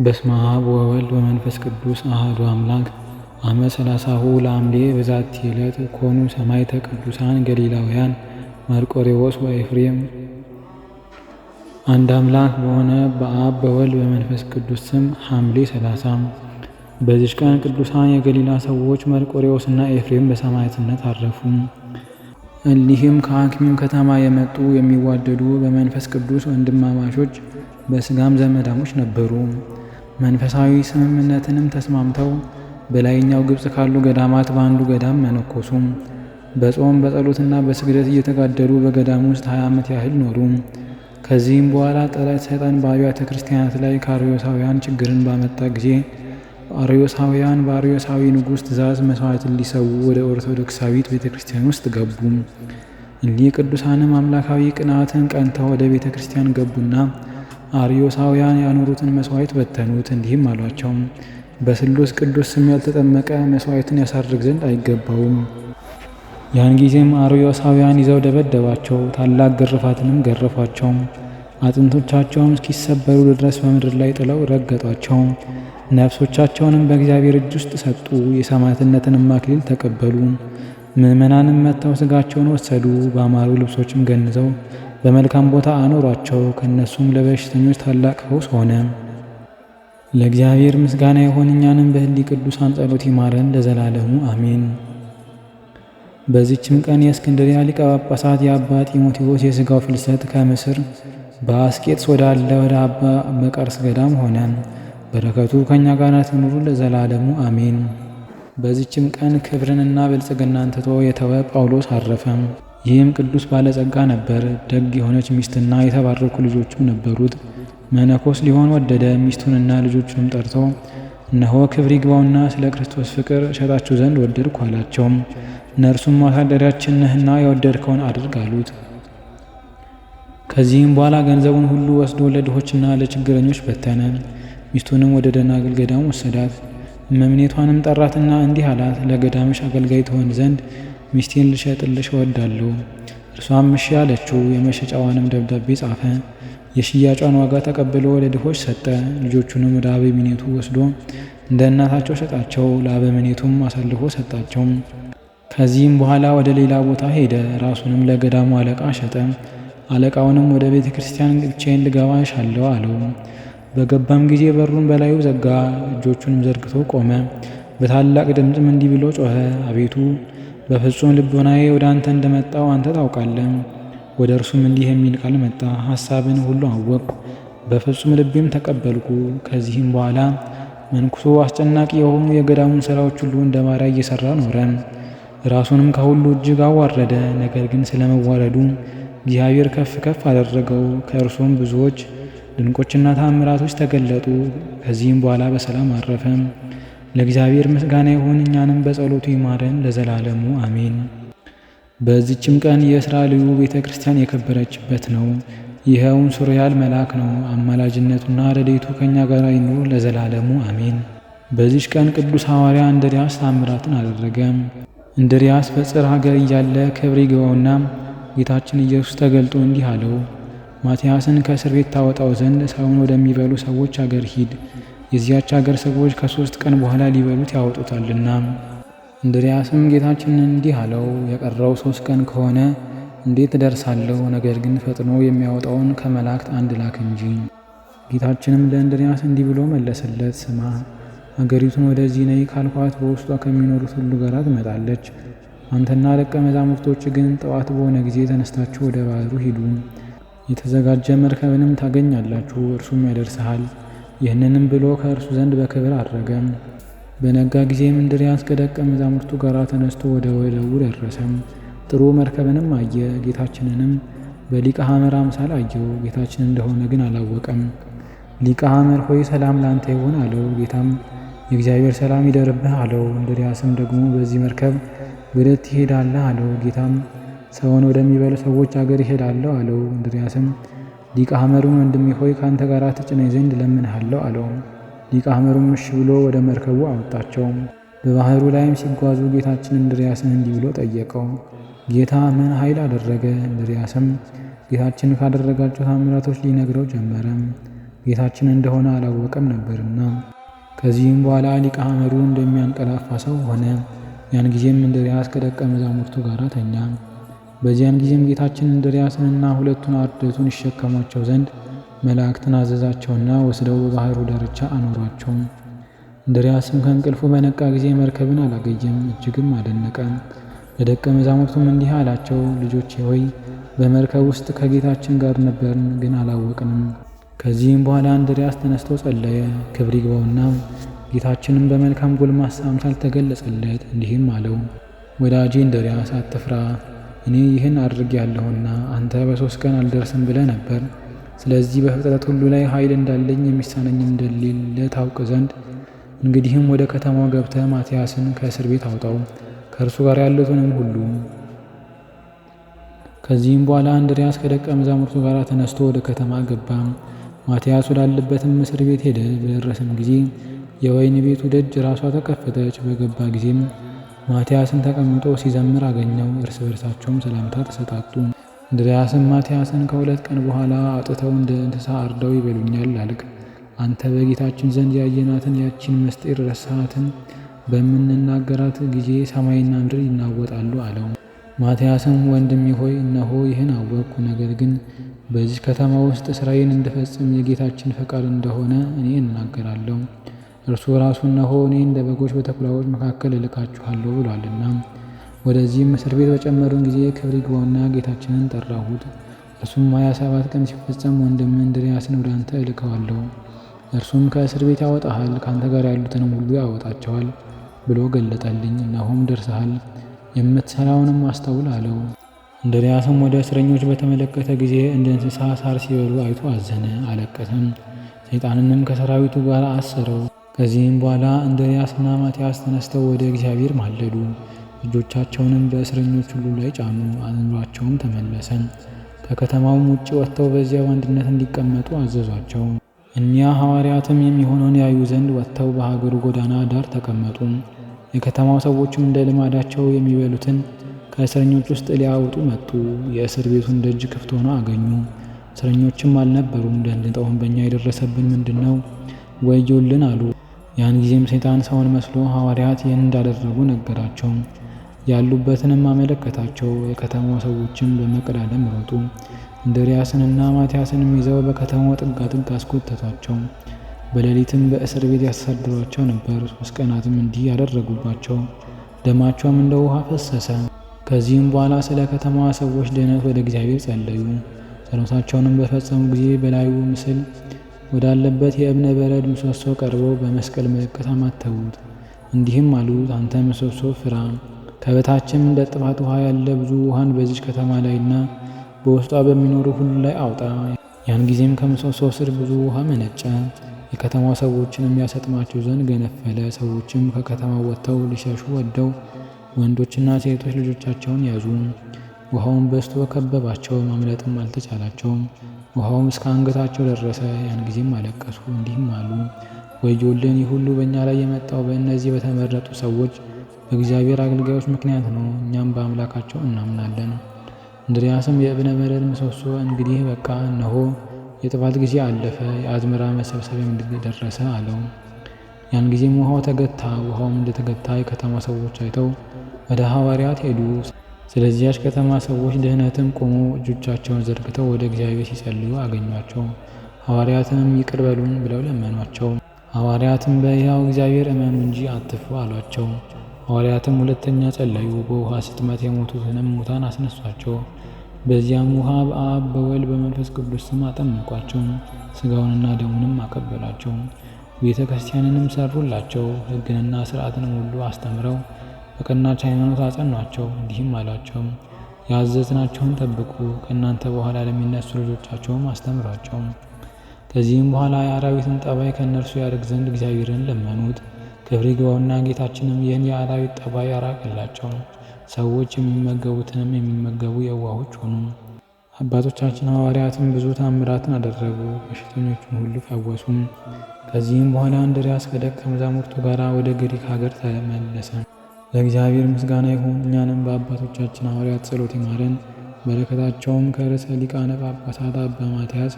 በስመ አብ ወወልድ ወመንፈስ ቅዱስ አሐዱ አምላክ። አመ ሰላሳሁ ለሐምሌ በዛቲ ዕለት ኮኑ ሰማዕተ ቅዱሳን ገሊላውያን መርቆሬዎስ ወኤፍሬም። አንድ አምላክ በሆነ በአብ በወልድ በመንፈስ ቅዱስ ስም ሐምሌ 30 በዚች ቀን ቅዱሳን የገሊላ ሰዎች መርቆሬዎስና ኤፍሬም በሰማዕትነት አረፉ። እሊህም ከአክሚም ከተማ የመጡ የሚዋደዱ በመንፈስ ቅዱስ ወንድማማቾች በሥጋም ዘመዳሞች ነበሩ። መንፈሳዊ ስምምነትንም ተስማምተው በላይኛው ግብፅ ካሉ ገዳማት በአንዱ ገዳም መነኮሱ። በጾም በጸሎትና በስግደት እየተጋደሉ በገዳሙ ውስጥ 20 ዓመት ያህል ኖሩ። ከዚህም በኋላ ጠላት ሰይጣን በአብያተ ክርስቲያናት ላይ ከአርዮሳውያን ችግርን ባመጣ ጊዜ አርዮሳውያን በአርዮሳዊ ንጉሥ ትእዛዝ መሥዋዕትን ሊሰዉ ወደ ኦርቶዶክሳዊት ቤተ ክርስቲያን ውስጥ ገቡ። እሊህ ቅዱሳንም አምላካዊ ቅንዓትን ቀንተው ወደ ቤተ ክርስቲያን ገቡና አርዮሳውያን ያኖሩትን መሥዋዕት በተኑት። እንዲህም አሏቸው፣ በስሉስ ቅዱስ ስም ያልተጠመቀ መሥዋዕትን ያሳርግ ዘንድ አይገባውም። ያን ጊዜም አርዮሳውያን ይዘው ደበደባቸው፣ ታላቅ ግርፋትንም ገረፏቸው። አጥንቶቻቸውም እስኪሰበሩ ድረስ በምድር ላይ ጥለው ረገጧቸው። ነፍሶቻቸውንም በእግዚአብሔር እጅ ውስጥ ሰጡ። የሰማዕትነትንም አክሊል ተቀበሉ። ምዕመናንም መጥተው ሥጋቸውን ወሰዱ። በአማሩ ልብሶችም ገንዘው በመልካም ቦታ አኖሯቸው። ከእነሱም ለበሽተኞች ታላቅ ፈውስ ሆነ። ለእግዚአብሔር ምስጋና ይሁን፣ እኛንም በእሊህ ቅዱሳን ጸሎት ይማረን ለዘላለሙ አሜን። በዚችም ቀን የእስክንድርያ ሊቀ ጳጳሳት የአባ ጢሞቴዎስ የሥጋው ፍልሰት ከምስር በአስቄጥስ ወዳለ ወደ አባ መቃርስ ገዳም ሆነ። በረከቱ ከእኛ ጋር ትኑሩ ለዘላለሙ አሜን። በዚችም ቀን ክብርንና ብልጽግናን ትቶ የተወ ጳውሎስ አረፈ። ይህም ቅዱስ ባለጸጋ ነበር። ደግ የሆነች ሚስትና የተባረኩ ልጆችም ነበሩት። መነኮስ ሊሆን ወደደ። ሚስቱንና ልጆቹንም ጠርቶ እነሆ ክብር ይግባውና ስለ ክርስቶስ ፍቅር እሸጣችሁ ዘንድ ወደድኩ አላቸው። እነርሱም ማሳደሪያችን ነህና የወደድከውን አድርግ አሉት። ከዚህም በኋላ ገንዘቡን ሁሉ ወስዶ ለድሆችና ለችግረኞች በተነ። ሚስቱንም ወደ ደናግል ገዳም ወሰዳት። እመምኔቷንም ጠራትና እንዲህ አላት፣ ለገዳምሽ አገልጋይ ትሆን ዘንድ ሚስቴን ልሸጥልሽ እወዳለሁ። እርሷም እሺ አለችው። የመሸጫዋንም ደብዳቤ ጻፈ። የሽያጯን ዋጋ ተቀብሎ ለድሆች ሰጠ። ልጆቹንም ወደ አበምኔቱ ወስዶ እንደ እናታቸው ሸጣቸው። ለአበምኔቱም አሳልፎ ሰጣቸው። ከዚህም በኋላ ወደ ሌላ ቦታ ሄደ። ራሱንም ለገዳሙ አለቃ ሸጠ። አለቃውንም ወደ ቤተ ክርስቲያን ብቻዬን ልገባ እሻለሁ አለው። በገባም ጊዜ በሩን በላዩ ዘጋ። እጆቹንም ዘርግቶ ቆመ። በታላቅ ድምፅም እንዲህ ብሎ ጮኸ፣ አቤቱ በፍጹም ልቦናዬ ወደ አንተ እንደመጣው አንተ ታውቃለህ። ወደ እርሱም እንዲህ የሚል ቃል መጣ፣ ሐሳብን ሁሉ አወቅኩ፣ በፍጹም ልቤም ተቀበልኩ። ከዚህም በኋላ መንኩሶ አስጨናቂ የሆኑ የገዳሙን ሥራዎች ሁሉ እንደ ባሪያ እየሠራ ኖረ። ራሱንም ከሁሉ እጅግ አዋረደ። ነገር ግን ስለ መዋረዱ እግዚአብሔር ከፍ ከፍ አደረገው። ከእርሱም ብዙዎች ድንቆችና ተአምራቶች ተገለጡ። ከዚህም በኋላ በሰላም አረፈ። ለእግዚአብሔር ምስጋና ይሁን፣ እኛንም በጸሎቱ ይማረን ለዘላለሙ አሜን። በዚችም ቀን የእስራኤልዩ ቤተ ክርስቲያን የከበረችበት ነው። ይኸውም ሱሪያል መልአክ ነው። አማላጅነቱና ረድኤቱ ከእኛ ጋር ይኑር ለዘላለሙ አሜን። በዚች ቀን ቅዱስ ሐዋርያ እንድርያስ ተአምራትን አደረገ። እንድርያስ በጽር ሀገር እያለ ክብር ይግባውና ጌታችን ኢየሱስ ተገልጦ እንዲህ አለው፣ ማትያስን ከእስር ቤት ታወጣው ዘንድ ሰውን ወደሚበሉ ሰዎች አገር ሂድ። የዚያች አገር ሰዎች ከ3 ቀን በኋላ ሊበሉት ያወጡታልና። እንድርያስም ጌታችንን እንዲህ አለው፣ የቀረው 3 ቀን ከሆነ እንዴት እደርሳለሁ? ነገር ግን ፈጥኖ የሚያወጣውን ከመላእክት አንድ ላክ እንጂ። ጌታችንም ለእንድርያስ እንዲህ ብሎ መለሰለት፣ ስማ፣ አገሪቱን ወደዚህ ነይ ካልኳት በውስጧ ከሚኖሩት ሁሉ ጋር ትመጣለች። አንተና ደቀ መዛሙርቶች ግን ጠዋት በሆነ ጊዜ ተነስታችሁ ወደ ባህሩ ሂዱ። የተዘጋጀ መርከብንም ታገኛላችሁ፣ እርሱም ያደርስሃል። ይህንንም ብሎ ከእርሱ ዘንድ በክብር አረገ። በነጋ ጊዜም እንድርያስ ከደቀ መዛሙርቱ ጋር ተነስቶ ወደ ወደቡ ደረሰ። ጥሩ መርከብንም አየ። ጌታችንንም በሊቀ ሐመር አምሳል አየው። ጌታችን እንደሆነ ግን አላወቀም። ሊቀ ሐመር ሆይ ሰላም ላንተ ይሁን አለው። ጌታም የእግዚአብሔር ሰላም ይደርብህ አለው። እንድርያስም ደግሞ በዚህ መርከብ ወዴት ትሄዳለህ አለው። ጌታም ሰውን ወደሚበሉ ሰዎች አገር ይሄዳለሁ አለው። እንድርያስም ሊቀ ሐመሩን ወንድሜ ሆይ ካንተ ጋር ትጭነኝ ዘንድ እለምንሃለሁ አለው። ሊቀ ሐመሩም እሺ ብሎ ወደ መርከቡ አወጣቸው። በባህሩ ላይም ሲጓዙ ጌታችን እንድርያስን እንዲህ ብሎ ጠየቀው፣ ጌታ ምን ኃይል አደረገ? እንድርያስም ጌታችን ካደረጋቸው ታምራቶች ሊነግረው ጀመረ። ጌታችን እንደሆነ አላወቀም ነበርና። ከዚህም በኋላ ሊቀ ሐመሩ እንደሚያንቀላፋ ሰው ሆነ። ያን ጊዜም እንድርያስ ከደቀ መዛሙርቱ ጋር ተኛ። በዚያን ጊዜም ጌታችን እንድርያስንና ሁለቱን አርድእቱን ይሸከሟቸው ዘንድ መላእክትን አዘዛቸውና ወስደው በባሕሩ ዳርቻ አኖሯቸው። እንድርያስም ከእንቅልፉ በነቃ ጊዜ መርከብን አላገኘም፣ እጅግም አደነቀ። ለደቀ መዛሙርቱም እንዲህ አላቸው፣ ልጆቼ ሆይ በመርከብ ውስጥ ከጌታችን ጋር ነበርን፣ ግን አላወቅንም። ከዚህም በኋላ እንድርያስ ተነስቶ ጸለየ። ክብር ይግባውና ጌታችንም በመልካም ጎልማሳ አምሳል ተገለጸለት፣ እንዲህም አለው፣ ወዳጄ እንድርያስ አትፍራ፣ እኔ ይህን አድርጌአለሁና አንተ በ3 ቀን አልደርስም ብለህ ነበር። ስለዚህ በፍጥረት ሁሉ ላይ ኃይል እንዳለኝ የሚሳነኝም እንደሌለ ታውቅ ዘንድ እንግዲህም ወደ ከተማው ገብተህ ማትያስን ከእስር ቤት አውጣው፣ ከእርሱ ጋር ያሉትንም ሁሉ። ከዚህም በኋላ እንድርያስ ከደቀ መዛሙርቱ ጋር ተነስቶ ወደ ከተማ ገባ። ማትያስ ወዳለበትም እስር ቤት ሄደ። በደረሰም ጊዜ የወህኒ ቤቱ ደጅ ራሷ ተከፈተች። በገባ ጊዜም ማትያስን ተቀምጦ ሲዘምር አገኘው። እርስ በርሳቸውም ሰላምታ ተሰጣጡ። እንድርያስም ማትያስን ከ2 ቀን በኋላ አውጥተው እንደ እንስሳ አርደው ይበሉኛል አልክ። አንተ በጌታችን ዘንድ ያየናትን ያቺን ምስጢር ረሳሃትን? በምንናገራት ጊዜ ሰማይና ምድር ይናወጣሉ አለው። ማትያስም ወንድሜ ሆይ እነሆ ይህን አወቅኩ። ነገር ግን በዚህ ከተማ ውስጥ ሥራዬን እንድፈጽም የጌታችን ፈቃድ እንደሆነ እኔ እናገራለሁ። እርሱ ራሱ እነሆ እኔ እንደ በጎች በተኩላዎች መካከል እልካችኋለሁ ብሏልና። ወደዚህም እስር ቤት በጨመሩን ጊዜ ክብር ይግባውና ጌታችንን ጠራሁት። እርሱም 27 ቀን ሲፈጸም ወንድም እንድርያስን ወደ አንተ እልከዋለሁ፣ እርሱም ከእስር ቤት ያወጣሃል፣ ከአንተ ጋር ያሉትንም ሁሉ ያወጣቸዋል ብሎ ገለጠልኝ። እነሆም ደርሰሃል፣ የምትሠራውንም አስተውል አለው። እንድርያስም ወደ እስረኞች በተመለከተ ጊዜ እንደ እንስሳ ሳር ሲበሉ አይቶ አዘነ፣ አለቀሰም። ሰይጣንንም ከሰራዊቱ ጋር አሰረው። ከዚህም በኋላ እንድርያስና ማትያስ ተነስተው ወደ እግዚአብሔር ማለዱ። እጆቻቸውንም በእስረኞች ሁሉ ላይ ጫኑ፣ አእምሯቸውም ተመለሰ። ከከተማውም ውጭ ወጥተው በዚያው አንድነት እንዲቀመጡ አዘዟቸው። እኒያ ሐዋርያትም የሚሆነውን ያዩ ዘንድ ወጥተው በሀገሩ ጎዳና ዳር ተቀመጡ። የከተማው ሰዎችም እንደ ልማዳቸው የሚበሉትን ከእስረኞች ውስጥ ሊያወጡ መጡ። የእስር ቤቱን ደጅ ክፍት ሆኖ አገኙ። እስረኞችም አልነበሩም። ደንግጠውም በእኛ የደረሰብን ምንድን ነው? ወዮልን አሉ። ያን ጊዜም ሰይጣን ሰውን መስሎ ሐዋርያት ይህን እንዳደረጉ ነገራቸው። ያሉበትንም አመለከታቸው። የከተማው ሰዎችም በመቀዳደም ሮጡ። እንድርያስንና ማትያስንም ይዘው በከተማው ጥጋጥግ አስጎተቷቸው። በሌሊትም በእስር ቤት ያሳድሯቸው ነበር። 3 ቀናትም እንዲህ ያደረጉባቸው። ደማቸውም እንደ ውሃ ፈሰሰ። ከዚህም በኋላ ስለ ከተማዋ ሰዎች ድኅነት ወደ እግዚአብሔር ጸለዩ። ጸሎታቸውንም በፈጸሙ ጊዜ በላዩ ምስል ወዳለበት የእብነ በረድ ምሰሶ ቀርበው በመስቀል ምልክት አማተቡት። እንዲህም አሉት፣ አንተ ምሰሶ ፍራ፣ ከበታችም እንደ ጥፋት ውሃ ያለ ብዙ ውሃን በዚች ከተማ ላይና በውስጧ በሚኖሩ ሁሉ ላይ አውጣ። ያን ጊዜም ከምሰሶ ስር ብዙ ውሃ መነጨ። የከተማው ሰዎችንም ያሰጥማቸው ዘንድ ገነፈለ። ሰዎችም ከከተማው ወጥተው ሊሸሹ ወደው ወንዶችና ሴቶች ልጆቻቸውን ያዙ። ውሃውን በዝቶ ከበባቸው፣ ማምለጥም አልተቻላቸውም። ውሃውም እስከ አንገታቸው ደረሰ። ያን ጊዜም አለቀሱ፣ እንዲህም አሉ፣ ወዮልን! ይህ ሁሉ በእኛ ላይ የመጣው በእነዚህ በተመረጡ ሰዎች በእግዚአብሔር አገልጋዮች ምክንያት ነው። እኛም በአምላካቸው እናምናለን። እንድርያስም የእብነ በረድ ምሰሶ እንግዲህ በቃ፣ እነሆ የጥፋት ጊዜ አለፈ፣ የአዝመራ መሰብሰቢያም ደረሰ አለው። ያን ጊዜም ውሃው ተገታ። ውሃውም እንደተገታ የከተማ ሰዎች አይተው ወደ ሐዋርያት ሄዱ። ስለዚያች ከተማ ሰዎች ድኅነትም ቆመው እጆቻቸውን ዘርግተው ወደ እግዚአብሔር ሲጸልዩ አገኟቸው። ሐዋርያትንም ይቅር በሉን ብለው ለመኗቸው። ሐዋርያትም በሕያው እግዚአብሔር እመኑ እንጂ አትፍሩ አሏቸው። ሐዋርያትም 2ኛ ጸለዩ። በውሃ ስጥመት የሞቱትንም ሙታን አስነሷቸው። በዚያም ውሃ በአብ በወልድ በመንፈስ ቅዱስ ስም አጠመቋቸው። ሥጋውንና ደሙንም አቀበሏቸው። ቤተ ክርስቲያንንም ሰሩላቸው። ሕግንና ሥርዓትንም ሁሉ አስተምረው በቀናች ሃይማኖት አጸኗቸው። እንዲህም አሏቸው፣ ያዘዝናችሁን ጠብቁ፣ ከእናንተ በኋላ ለሚነሱ ልጆቻቸውም አስተምሯቸው። ከዚህም በኋላ የአራዊትን ጠባይ ከእነርሱ ያርቅ ዘንድ እግዚአብሔርን ለመኑት። ክብር ይግባውና ጌታችንም ይህን የአራዊት ጠባይ ያራቅላቸው። ሰዎች የሚመገቡትንም የሚመገቡ የዋሆች ሆኑ። አባቶቻችን ሐዋርያትም ብዙ ታምራትን አደረጉ፣ በሽተኞችን ሁሉ ፈወሱ። ከዚህም በኋላ እንድርያስ ከደቀ መዛሙርቱ ጋር ወደ ግሪክ ሀገር ተመለሰ። ለእግዚአብሔር ምስጋና ይሁን። እኛንም በአባቶቻችን ሐዋርያት ጸሎት ይማረን፣ በረከታቸውም ከርዕሰ ሊቃነ ጳጳሳት አባ ማትያስ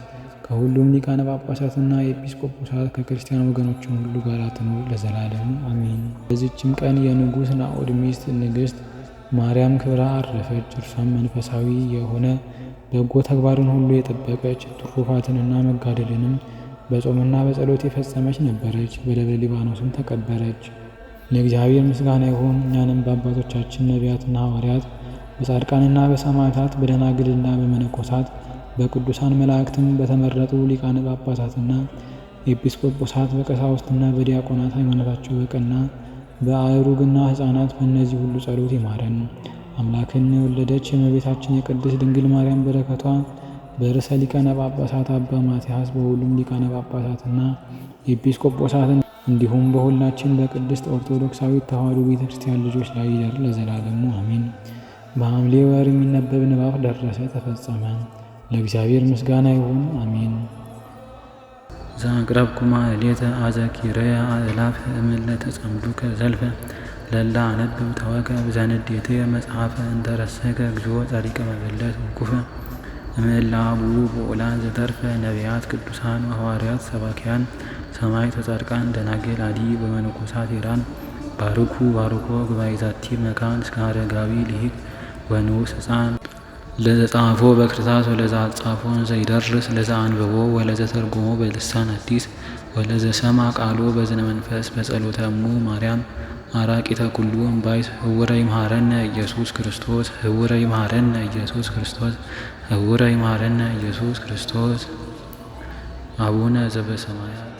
ከሁሉም ሊቃነ ጳጳሳትና ኤጲስቆጶሳት ከክርስቲያን ወገኖችም ሁሉ ጋር ትኑር ለዘላለሙ አሜን። በዚችም ቀን የንጉሥ ናዖድ ሚስት ንግሥት ማርያም ክብራ አረፈች። እርሷም መንፈሳዊ የሆነ በጎ ተግባርን ሁሉ የጠበቀች ትሩፋትንና መጋደልንም በጾምና በጸሎት የፈጸመች ነበረች። በደብረ ሊባኖስም ተቀበረች። ለእግዚአብሔር ምስጋና ይሁን። እኛንም በአባቶቻችን ነቢያትና ሐዋርያት በጻድቃንና በሰማዕታት በደናግልና በመነኮሳት በቅዱሳን መላእክትም በተመረጡ ሊቃነ ጳጳሳትና ኤጲስቆጶሳት በቀሳውስትና በዲያቆናት ሃይማኖታቸው በቀና በአእሩግና ሕፃናት በእነዚህ ሁሉ ጸሎት ይማረን። አምላክን የወለደች የእመቤታችን የቅድስት ድንግል ማርያም በረከቷ በርዕሰ ሊቃነ ጳጳሳት አባ ማትያስ በሁሉም ሊቃነ ጳጳሳትና ኤጲስቆጶሳትን እንዲሁም በሁላችን በቅድስት ኦርቶዶክሳዊት ተዋሕዶ ቤተ ክርስቲያን ልጆች ላይ ይደር ለዘላለሙ አሜን። በሐምሌ ወር የሚነበብ ንባብ ደረሰ፣ ተፈጸመ። ለእግዚአብሔር ምስጋና ይሁን አሜን። ዘአቅረብኩማ ሌተ አዘኪርያ አእላፍ እምእለ ተጸምዱከ ዘልፈ ለላ አነብብ ተወከብ ዘንዴቴ መጽሐፈ እንተረሰከ እግዚኦ ጸሪቀ መበለት ውኩፈ እምእለ አቡኡ ብኡላን ዘተርፈ ነቢያት ቅዱሳን ሐዋርያት ሰባኪያን ሰማዕታት ጻድቃን ደናግል አዲ በመነኮሳት ኢራን ባርኩ ባርኮ ጉባኤ ዛቲ መካን እስከ አረጋዊ ሊቅ ወንዑስ ሕፃን ለዘጻፎ በክርታስ ወለዘአጻፎን ዘይደርስ ለዘአንብቦ ወለዘተርጎሞ በልሳን አዲስ ወለዘሰማ ቃሎ በዝነ መንፈስ በጸሎተ እሙ ማርያም አራቂተ ኩሉ እምባይስ ህውረ ይምሃረነ ኢየሱስ ክርስቶስ ህውረ ይምሃረነ ኢየሱስ ክርስቶስ ህውረ ይምሃረነ ኢየሱስ ክርስቶስ። አቡነ ዘበሰማያት